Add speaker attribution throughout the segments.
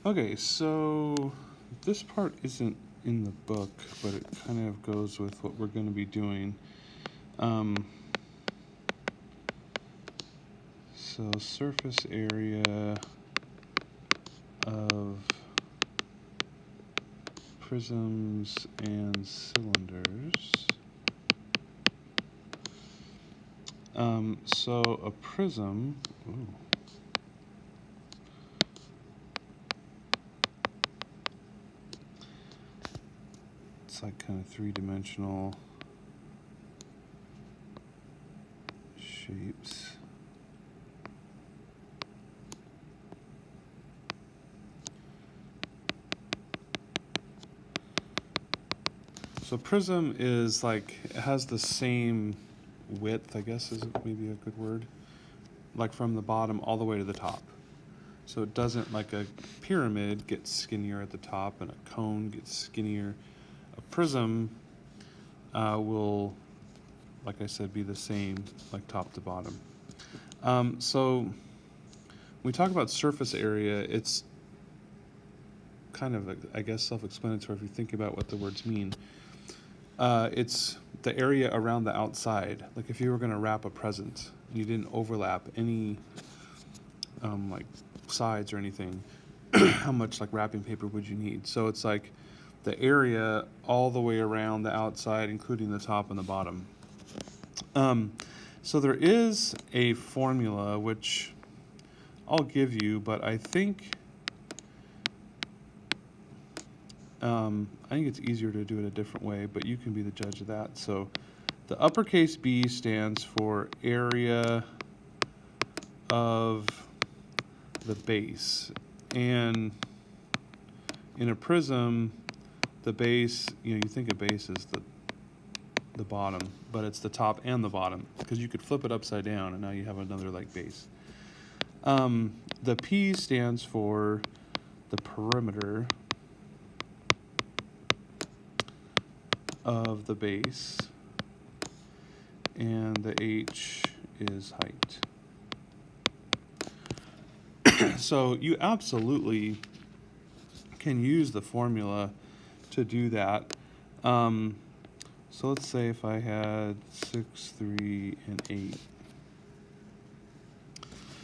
Speaker 1: Okay, so this part isn't in the book, but it kind of goes with what we're going to be doing. So surface area of prisms and cylinders. So a prism, ooh, it's like kind of three-dimensional shapes. So prism is like, it has the same width, I guess is maybe a good word, like from the bottom all the way to the top. So it doesn't, like a pyramid gets skinnier at the top and a cone gets skinnier. A prism will, like I said, be the same, like top to bottom. So when we talk about surface area, it's kind of, I guess, self-explanatory if you think about what the words mean. It's the area around the outside. Like if you were going to wrap a present and you didn't overlap any like sides or anything, how much like wrapping paper would you need? So it's like the area all the way around the outside, including the top and the bottom. So there is a formula which I'll give you, but I think it's easier to do it a different way, but you can be the judge of that. So the uppercase B stands for area of the base. And in a prism, the base, you think of base as the bottom, but it's the top and the bottom, because you could flip it upside down and now you have another like base. The P stands for the perimeter of the base, and the H is height. So you absolutely can use the formula to do that. So let's say if I had 6, 3, and 8.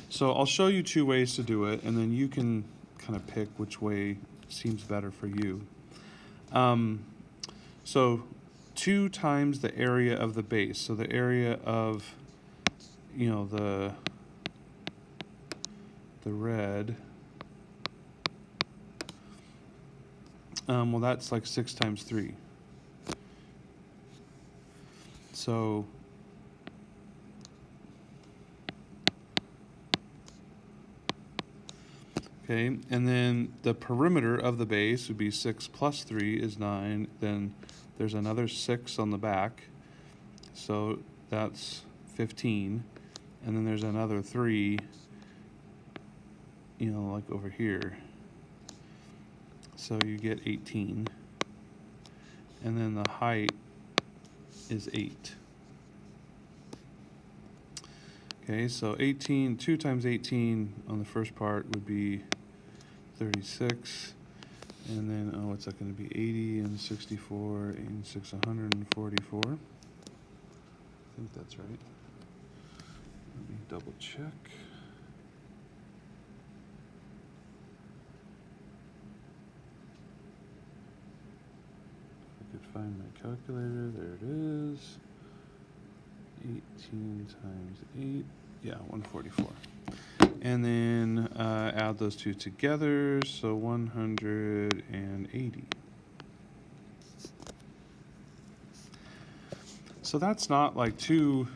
Speaker 1: So I'll show you two ways to do it, and then you can kind of pick which way seems better for you. So 2 times the area of the base. So the area of, the red. Well, that's like 6 times 3. So okay, and then the perimeter of the base would be 6 plus 3 is 9. Then there's another 6 on the back, so that's 15. And then there's another 3, like over here. So you get 18. And then the height is 8. Okay, so 18, 2 times 18 on the first part would be 36. And then, what's that going to be? 80 and 64, 86, 144. I think that's right. Let me double check. If I could find my calculator, there it is. 18 times 8, yeah, 144. And then add those two together, so 180. So that's not like too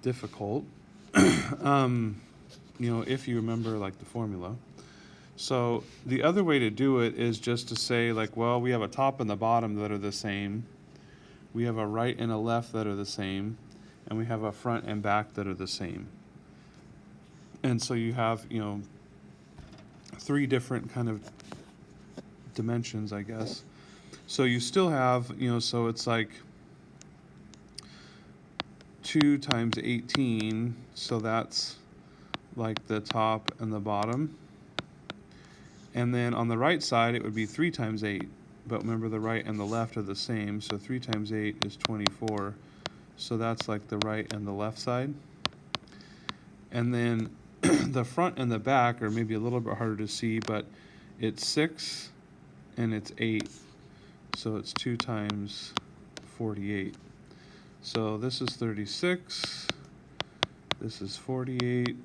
Speaker 1: difficult, if you remember like the formula. So the other way to do it is just to say like, well, we have a top and the bottom that are the same. We have a right and a left that are the same. And we have a front and back that are the same. And so you have, 3 different kind of dimensions, I guess. So you still have, so it's like 2 times 18, so that's like the top and the bottom. And then on the right side, it would be 3 times 8. But remember, the right and the left are the same, so 3 times 8 is 24. So that's like the right and the left side. And then the front and the back are maybe a little bit harder to see, but it's 6 and it's 8. So it's 2 times 48. So this is 36. This is 48.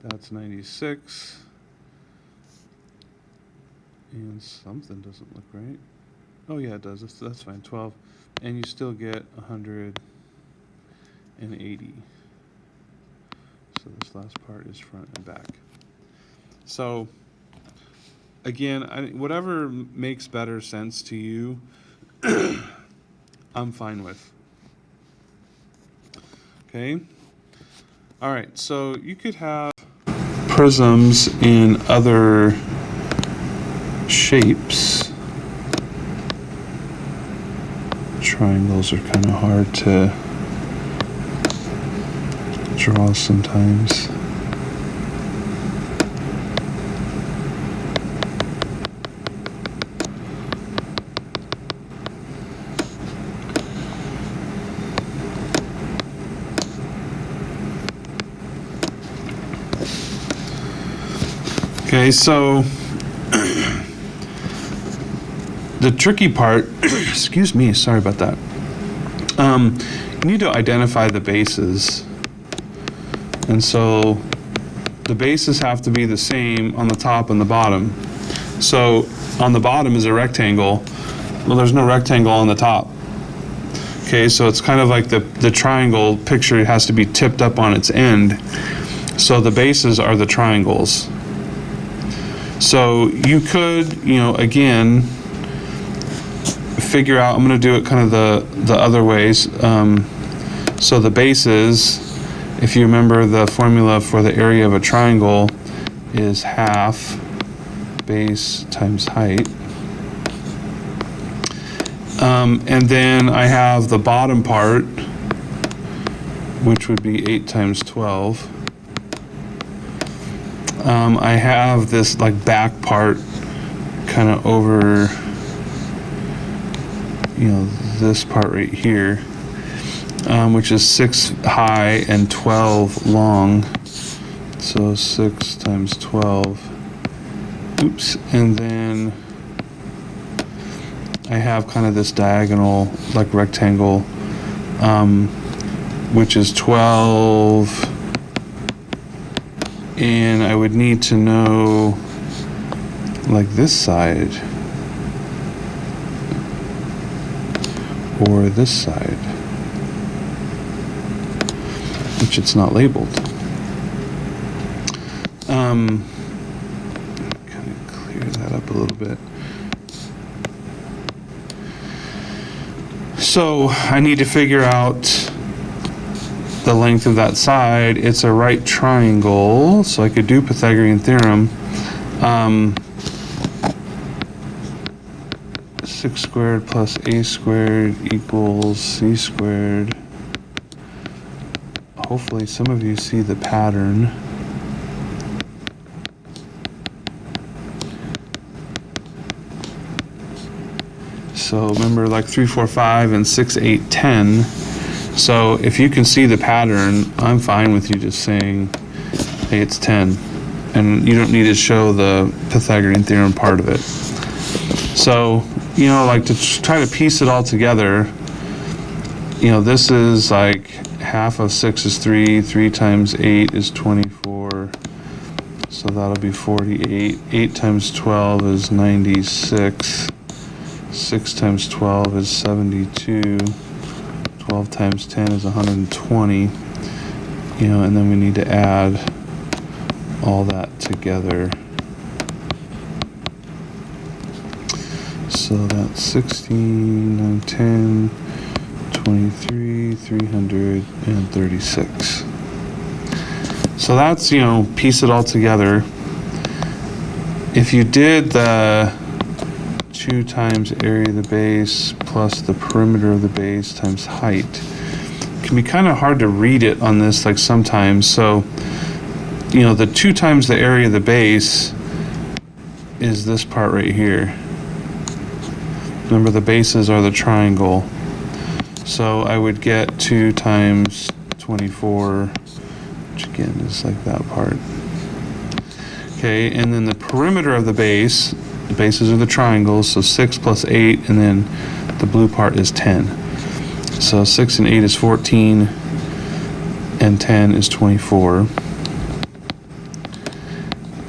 Speaker 1: That's 96. And something doesn't look right. Oh yeah, it does. That's fine. 12. And you still get 180. So this last part is front and back. So again, whatever makes better sense to you, I'm fine with. Okay. All right. So you could have prisms in other shapes. Triangles are kind of hard to draw sometimes. Okay, so the tricky part, excuse me, sorry about that. You need to identify the bases. And so the bases have to be the same on the top and the bottom. So on the bottom is a rectangle. Well, there's no rectangle on the top. Okay, so it's kind of like the triangle picture has to be tipped up on its end. So the bases are the triangles. So you could, again, figure out, I'm going to do it kind of the other ways. So the bases, if you remember, the formula for the area of a triangle is half base times height. And then I have the bottom part, which would be 8 times 12. I have this like back part kind of over, this part right here, which is 6 high and 12 long. So 6 times 12. Oops. And then I have kind of this diagonal, like rectangle, which is 12. And I would need to know, like, this side or this side, which it's not labeled. Kind of clear that up a little bit. So I need to figure out the length of that side. It's a right triangle, so I could do Pythagorean theorem. 6 squared plus a squared equals c squared. Hopefully some of you see the pattern. So remember, like 3, 4, 5 and 6, 8, 10. So if you can see the pattern, I'm fine with you just saying, hey, it's 10. And you don't need to show the Pythagorean theorem part of it. So, like to try to piece it all together, this is like half of 6 is 3, 3 times 8 is 24. So that'll be 48. 8 times 12 is 96. 6 times 12 is 72. 12 times 10 is 120, and then we need to add all that together. So that's 16, 10, 23, 336. So that's, piece it all together. If you did the 2 times area of the base plus the perimeter of the base times height, it can be kind of hard to read it on this, like sometimes. So, the 2 times the area of the base is this part right here. Remember, the bases are the triangle. So I would get 2 times 24, which again is like that part. Okay, and then the perimeter of the bases are the triangles, so 6 plus 8, and then the blue part is 10. So 6 and 8 is 14, and 10 is 24.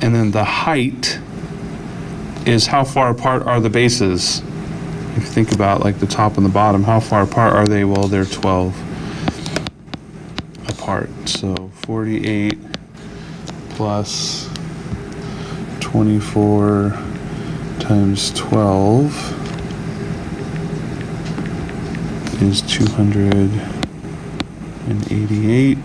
Speaker 1: And then the height is how far apart are the bases. If you think about like the top and the bottom, how far apart are they? Well, they're 12 apart. So 48 plus 24 times 12 is 288,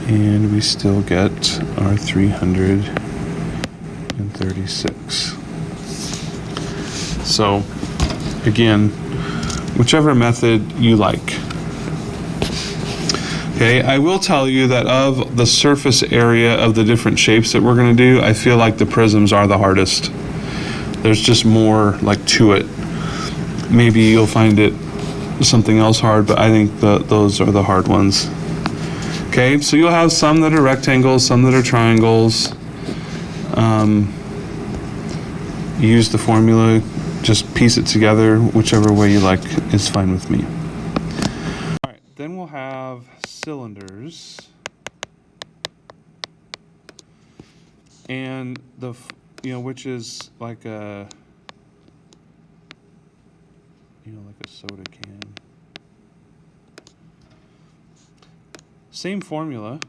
Speaker 1: and we still get our 336. So again, whichever method you like. Okay, I will tell you that of the surface area of the different shapes that we're going to do, I feel like the prisms are the hardest. There's just more like to it. Maybe you'll find it something else hard, but I think those are the hard ones. Okay, so you'll have some that are rectangles, some that are triangles. Use the formula, just piece it together, whichever way you like is fine with me. All right, then we'll have cylinders. And which is like a, like a soda can. Same formula.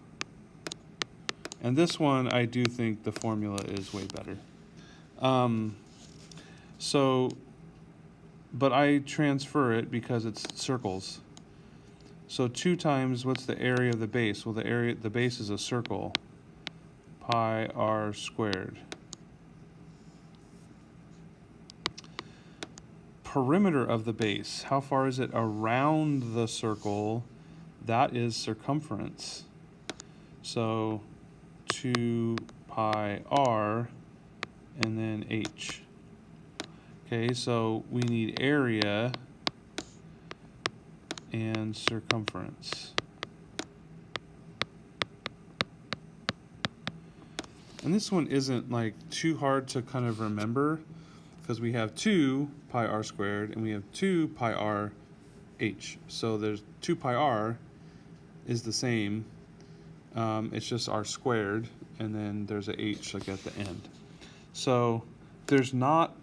Speaker 1: And this one, I do think the formula is way better. But I transfer it because it's circles. So 2 times, what's the area of the base? Well, the base is a circle. Pi r squared. Perimeter of the base. How far is it around the circle? That is circumference. So 2 pi r and then h. Okay, so we need area and circumference. And this one isn't like too hard to kind of remember because we have 2 pi r squared and we have 2 pi r h. So there's 2 pi r is the same. It's just r squared, and then there's a h like at the end. So there's not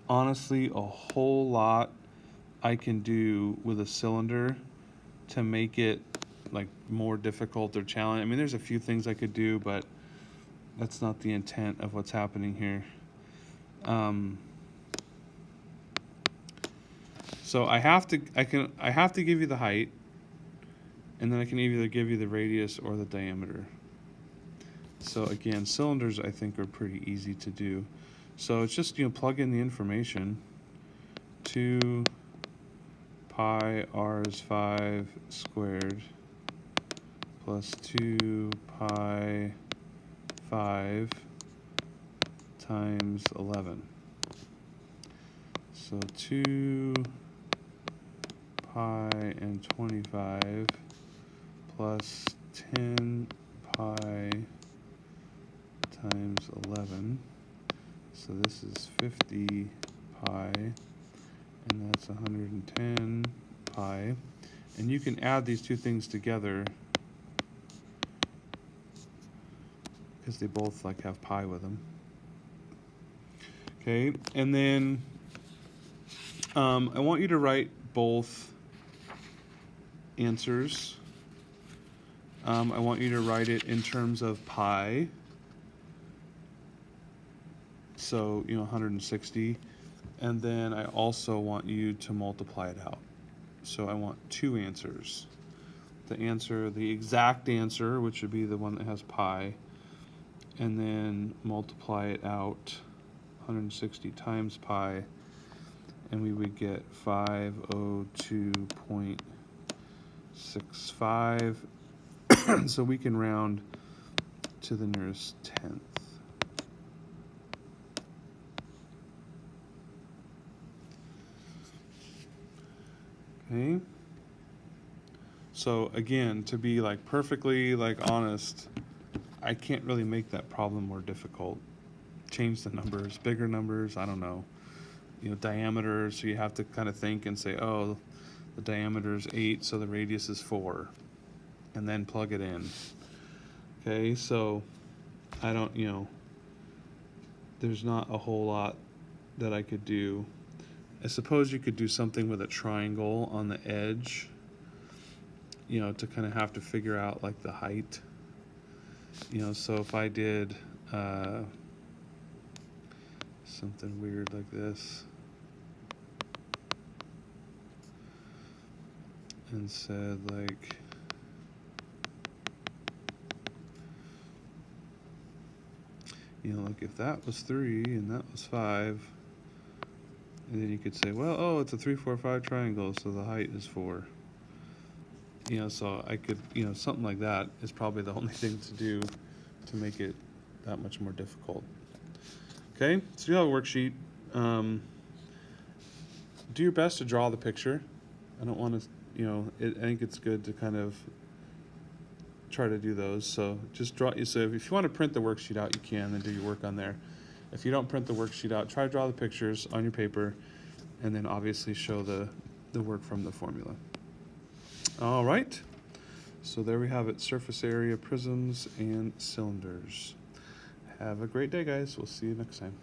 Speaker 1: honestly a whole lot I can do with a cylinder to make it like more difficult or challenging. I mean, there's a few things I could do, but that's not the intent of what's happening here. So I have to give you the height, and then I can either give you the radius or the diameter. So again, cylinders I think are pretty easy to do. So it's just, plug in the information. 2 pi r is 5 squared plus 2 pi 5 times 11. So 2 pi and 25 plus 10 pi times 11. So this is 50 pi, and that's 110 pi. And you can add these two things together because they both like have pi with them. Okay, and then I want you to write both answers. I want you to write it in terms of pi. So, 160. And then I also want you to multiply it out. So I want 2 answers. The exact answer, which would be the one that has pi, and then multiply it out 160 times pi, and we would get 502.65. So we can round to the nearest tenth. Okay. So again, to be like perfectly like honest, I can't really make that problem more difficult. Change the numbers, bigger numbers, I don't know. You know, diameter, so you have to kind of think and say, oh, the diameter is 8, so the radius is 4, and then plug it in. Okay, so I don't, you know, there's not a whole lot that I could do. I suppose you could do something with a triangle on the edge, you know, to kind of have to figure out like the height. You know, so if I did something weird like this and said like, you know, like if that was 3 and that was 5, and then you could say, well, oh, it's a 3, 4, 5 triangle, so the height is 4. You know, so I could, you know, something like that is probably the only thing to do to make it that much more difficult. Okay, so you have a worksheet. Do your best to draw the picture. I don't want to, you know, I think it's good to kind of try to do those. So just draw. So if you want to print the worksheet out, you can and do your work on there. If you don't print the worksheet out, try to draw the pictures on your paper, and then obviously show the work from the formula. All right. So there we have it, surface area, prisms, and cylinders. Have a great day, guys. We'll see you next time.